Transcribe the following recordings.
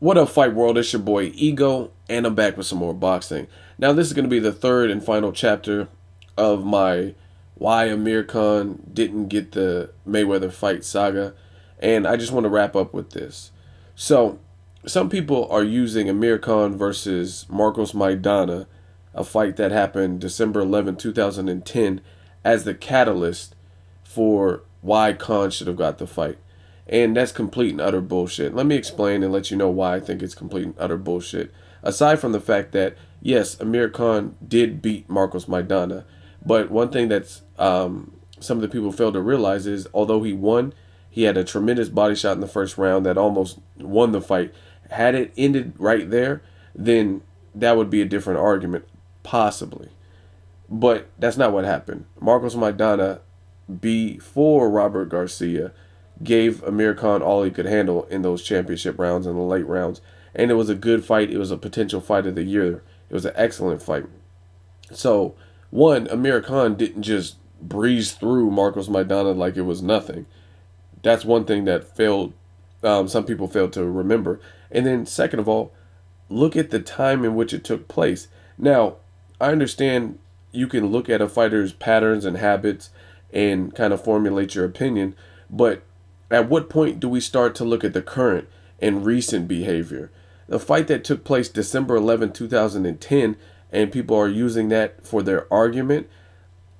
What up, Fight World? It's your boy Ego, and I'm back with some more boxing. Now, this is going to be the third and final chapter of my why Amir Khan didn't get the Mayweather fight saga, and I just want to wrap up with this. So, some people are using Amir Khan versus Marcos Maidana, a fight that happened December 11, 2010, as the catalyst for why Khan should have got the fight. And that's complete and utter bullshit. Let me explain and let you know why I think it's complete and utter bullshit. Aside from the fact that, yes, Amir Khan did beat Marcos Maidana, but one thing that's some of the people fail to realize is, although he won, he had a tremendous body shot in the first round that almost won the fight. Had it ended right there, then that would be a different argument, possibly. But that's not what happened. Marcos Maidana, before Robert Garcia, gave Amir Khan all he could handle in those championship rounds and the late rounds. And it was a good fight. It was a potential fight of the year. It was an excellent fight. So, one, Amir Khan didn't just breeze through Marcos Maidana like it was nothing. That's one thing that failed. Some people failed to remember. And then, second of all, look at the time in which it took place. Now, I understand you can look at a fighter's patterns and habits and kind of formulate your opinion, but at what point do we start to look at the current and recent behavior? The fight that took place December 11, 2010, and people are using that for their argument.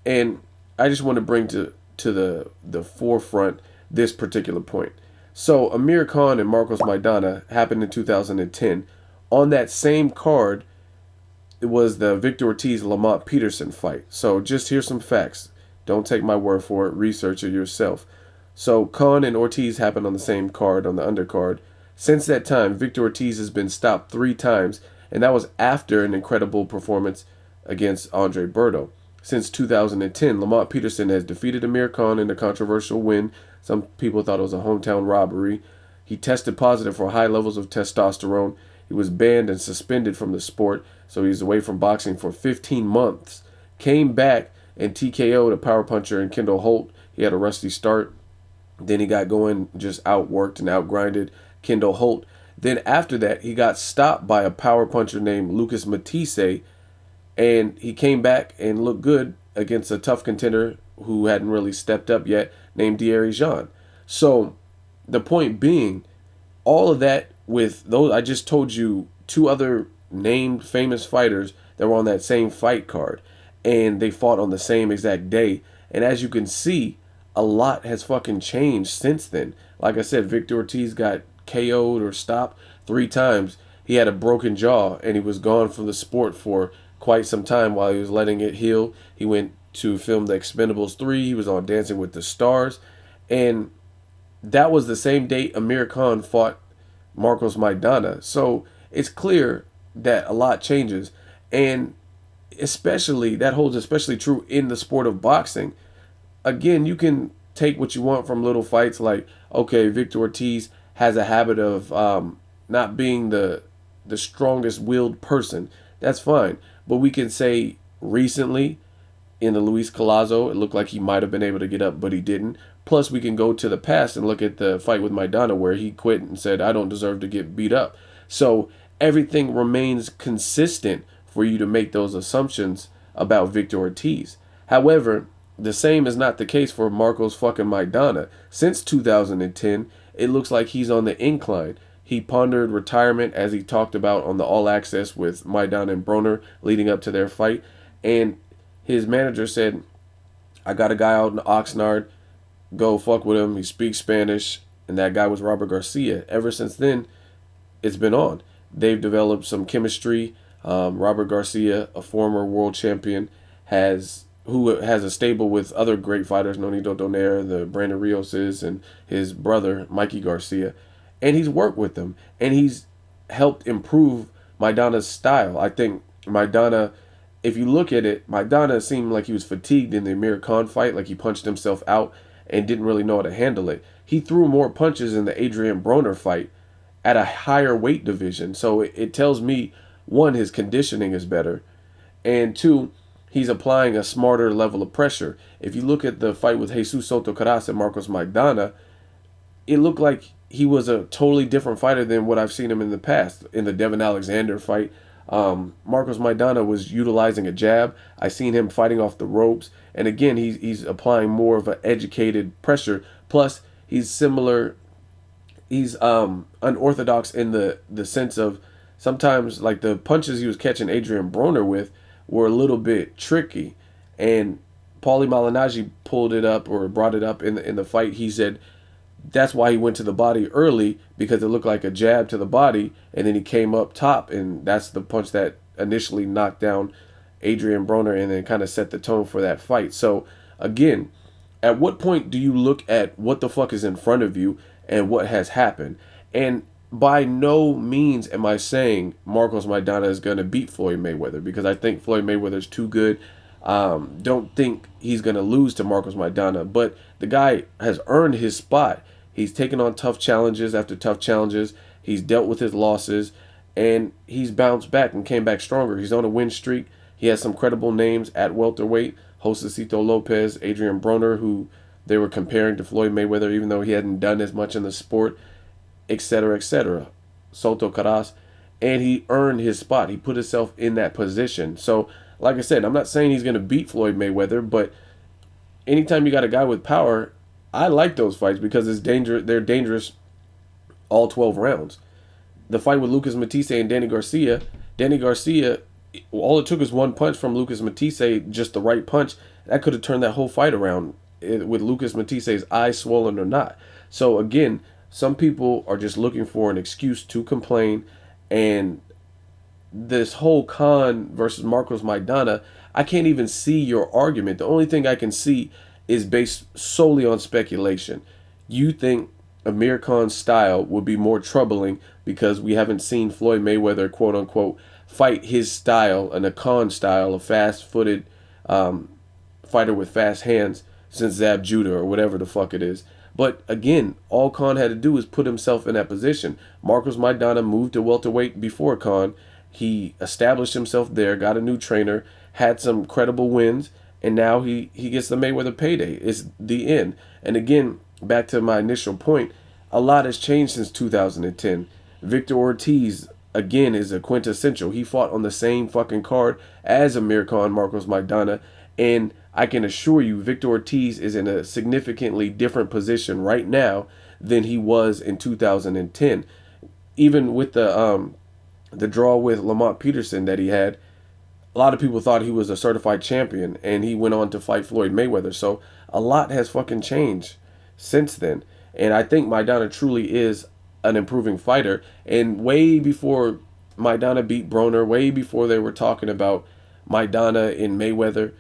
And I just want to bring to the forefront this particular point. So Amir Khan and Marcos Maidana happened in 2010. On that same card, it was the Victor Ortiz Lamont Peterson fight. So just here's some facts. Don't take my word for it. Research it yourself. So Khan and Ortiz happened on the same card, on the undercard. Since that time, Victor Ortiz has been stopped 3 times, and that was after an incredible performance against Andre Berto. Since 2010, Lamont Peterson has defeated Amir Khan in a controversial win. Some people thought it was a hometown robbery. He tested positive for high levels of testosterone. He was banned and suspended from the sport, so he's away from boxing for 15 months. Came back and TKO'd a power puncher in Kendall Holt. He had a rusty start. Then he got going, just outworked and outgrinded Kendall Holt. Then after that, he got stopped by a power puncher named Lucas Matisse, and he came back and looked good against a tough contender who hadn't really stepped up yet, named Thierry Jean. So the point being, all of that with those, I just told you 2 other named famous fighters that were on that same fight card, and they fought on the same exact day. And as you can see, a lot has fucking changed since then. Like I said, Victor Ortiz got KO'd or stopped 3 times. He had a broken jaw and he was gone from the sport for quite some time while he was letting it heal. He went to film The Expendables 3. He was on Dancing with the Stars. And that was the same date Amir Khan fought Marcos Maidana. So it's clear that a lot changes. And especially, that holds especially true in the sport of boxing. Again, you can take what you want from little fights like, okay, Victor Ortiz has a habit of not being the strongest willed person. That's fine. But we can say recently in the Luis Collazo, it looked like he might have been able to get up, but he didn't. Plus, we can go to the past and look at the fight with Maidana where he quit and said, I don't deserve to get beat up. So everything remains consistent for you to make those assumptions about Victor Ortiz. However, the same is not the case for Marcos fucking Maidana. Since 2010, it looks like he's on the incline. He pondered retirement, as he talked about on the All Access with Maidana and Broner leading up to their fight. And his manager said, I got a guy out in Oxnard. Go fuck with him. He speaks Spanish. And that guy was Robert Garcia. Ever since then, it's been on. They've developed some chemistry. Robert Garcia, a former world champion, who has a stable with other great fighters, Nonito Donaire, the Brandon Rioses, and his brother, Mikey Garcia. And he's worked with them. And he's helped improve Maidana's style. I think Maidana, if you look at it, Maidana seemed like he was fatigued in the Amir Khan fight, like he punched himself out and didn't really know how to handle it. He threw more punches in the Adrian Broner fight at a higher weight division. So it tells me, one, his conditioning is better, and two, he's applying a smarter level of pressure. If you look at the fight with Jesus Soto Caras and Marcos Maidana, it looked like he was a totally different fighter than what I've seen him in the past. In the Devin Alexander fight, Marcos Maidana was utilizing a jab. I seen him fighting off the ropes, and again, he's applying more of an educated pressure. Plus, he's similar. He's unorthodox in the sense of sometimes like the punches he was catching Adrian Broner with were a little bit tricky, and Paulie Malignaggi pulled it up or brought it up in the fight. He said that's why he went to the body early, because it looked like a jab to the body, and then he came up top, and that's the punch that initially knocked down Adrian Broner and then kind of set the tone for that fight. So again, at what point do you look at what the fuck is in front of you and what has happened? And by no means am I saying Marcos Maidana is going to beat Floyd Mayweather, because I think Floyd Mayweather is too good. Don't think he's going to lose to Marcos Maidana, but the guy has earned his spot. He's taken on tough challenges after tough challenges. He's dealt with his losses, and he's bounced back and came back stronger. He's on a win streak. He has some credible names at welterweight. Josecito Lopez, Adrian Broner, who they were comparing to Floyd Mayweather, even though he hadn't done as much in the sport, etc., etc. Soto Caras, and he earned his spot. He put himself in that position. So, like I said, I'm not saying he's going to beat Floyd Mayweather, but anytime you got a guy with power, I like those fights because it's dangerous. They're dangerous all 12 rounds. The fight with Lucas Matisse and Danny Garcia, all it took was one punch from Lucas Matisse, just the right punch. That could have turned that whole fight around, with Lucas Matisse's eyes swollen or not. So again, some people are just looking for an excuse to complain, and this whole Khan versus Marcos Maidana, I can't even see your argument. The only thing I can see is based solely on speculation. You think Amir Khan's style would be more troubling because we haven't seen Floyd Mayweather, quote unquote, fight his style, and a Khan style, a fast-footed fighter with fast hands, since Zab Judah or whatever the fuck it is. But again, all Khan had to do is put himself in that position. Marcos Maidana moved to welterweight before Khan. He established himself there, got a new trainer, had some credible wins, and now he gets the Mayweather payday. It's the end. And again, back to my initial point, a lot has changed since 2010. Victor Ortiz, again, is a quintessential. He fought on the same fucking card as Amir Khan, Marcos Maidana, and I can assure you Victor Ortiz is in a significantly different position right now than he was in 2010. Even with the draw with Lamont Peterson that he had, a lot of people thought he was a certified champion, and he went on to fight Floyd Mayweather. So a lot has fucking changed since then. And I think Maidana truly is an improving fighter. And way before Maidana beat Broner, way before they were talking about Maidana in Mayweather,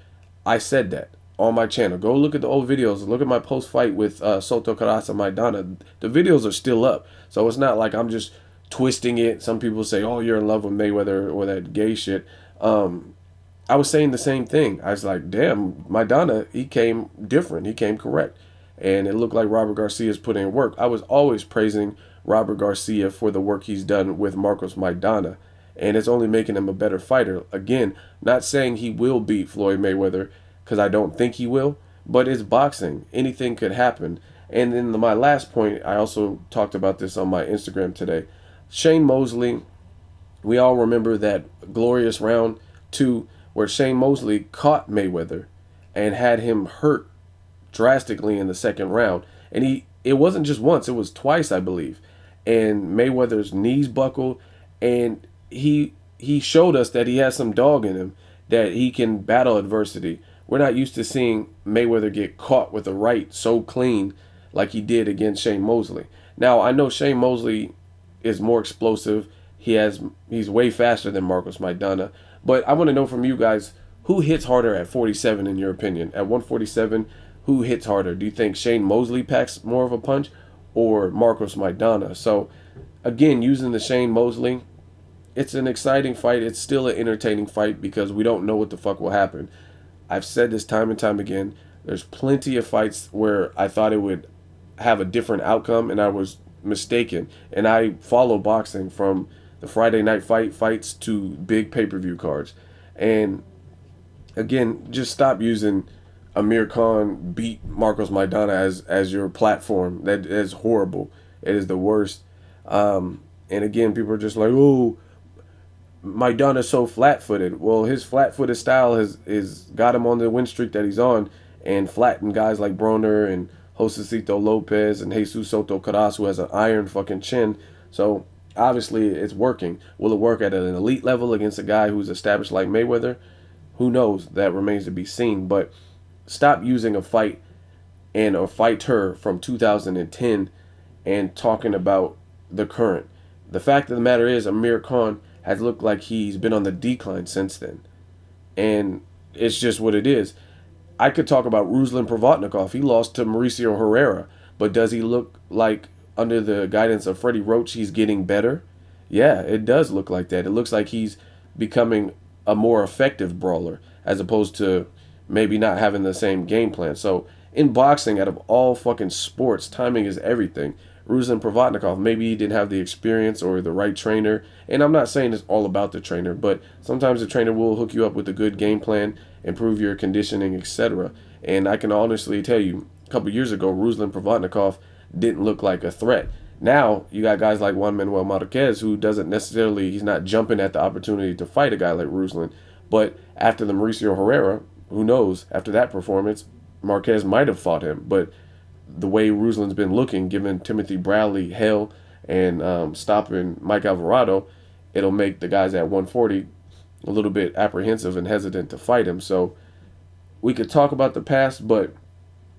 I said that on my channel. Go look at the old videos. Look at my post-fight with Soto Carasa Maidana. The videos are still up. So it's not like I'm just twisting it. Some people say, oh, you're in love with Mayweather or that gay shit. I was saying the same thing. I was like, damn, Maidana, he came different. He came correct. And it looked like Robert Garcia's put in work. I was always praising Robert Garcia for the work he's done with Marcos Maidana. And it's only making him a better fighter. Again, not saying he will beat Floyd Mayweather, because I don't think he will. But it's boxing. Anything could happen. And then my last point, I also talked about this on my Instagram today. Shane Mosley, we all remember that glorious round 2 where Shane Mosley caught Mayweather and had him hurt drastically in the second round. And it wasn't just once, it was twice, I believe. And Mayweather's knees buckled, and he showed us that he has some dog in him, that he can battle adversity. We're not used to seeing Mayweather get caught with a right so clean like he did against Shane Mosley. Now, I know Shane Mosley is more explosive. He's way faster than Marcos Maidana. But I want to know from you guys, who hits harder at 47 in your opinion? At 147, who hits harder? Do you think Shane Mosley packs more of a punch or Marcos Maidana? So again, using the Shane Mosley, it's an exciting fight. It's still an entertaining fight because we don't know what the fuck will happen. I've said this time and time again. There's plenty of fights where I thought it would have a different outcome and I was mistaken. And I follow boxing from the Friday night fights to big pay-per-view cards. And again, just stop using Amir Khan beat Marcos Maidana as your platform. That is horrible. It is the worst. And again, people are just like, oh, Maidana's so flat-footed. Well, his flat-footed style has got him on the win streak that he's on, and flattened guys like Broner and Josecito Lopez and Jesus Soto Caras, who has an iron fucking chin. So obviously it's working. Will it work at an elite level against a guy who's established like Mayweather? Who knows? That remains to be seen. But stop using a fight and a fighter from 2010 and talking about the current. The fact of the matter is, Amir Khan has looked like he's been on the decline since then. And it's just what it is. I could talk about Ruslan Provodnikov. He lost to Mauricio Herrera. But does he look like, under the guidance of Freddie Roach, he's getting better? Yeah, it does look like that. It looks like he's becoming a more effective brawler, as opposed to maybe not having the same game plan. So in boxing, out of all fucking sports, timing is everything. Ruslan Provodnikov, maybe he didn't have the experience or the right trainer. And I'm not saying it's all about the trainer, but sometimes the trainer will hook you up with a good game plan, improve your conditioning, etc. And I can honestly tell you, a couple years ago, Ruslan Provodnikov didn't look like a threat. Now, you got guys like Juan Manuel Marquez, who doesn't necessarily, he's not jumping at the opportunity to fight a guy like Ruslan. But after the Mauricio Herrera, who knows, after that performance, Marquez might have fought him. But the way Ruslan's been looking, giving Timothy Bradley hell and stopping Mike Alvarado, it'll make the guys at 140 a little bit apprehensive and hesitant to fight him. So we could talk about the past, but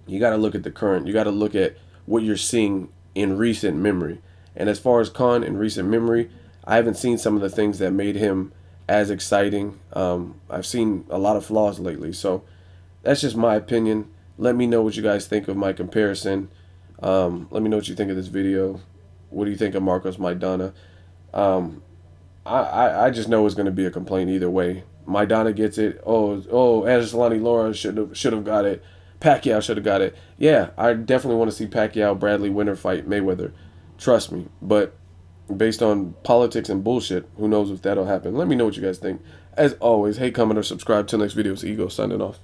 you got to look at the current. You got to look at what you're seeing in recent memory. And as far as Khan in recent memory, I haven't seen some of the things that made him as exciting. I've seen a lot of flaws lately. So that's just my opinion. Let me know what you guys think of my comparison. Let me know what you think of this video. What do you think of Marcos Maidana? I just know it's going to be a complaint either way. Maidana gets it. Oh, Angelani Laura should have got it. Pacquiao should have got it. Yeah, I definitely want to see Pacquiao Bradley winner fight Mayweather. Trust me. But based on politics and bullshit, who knows if that'll happen. Let me know what you guys think. As always, hate, comment, or subscribe. Till next video, it's Ego signing off.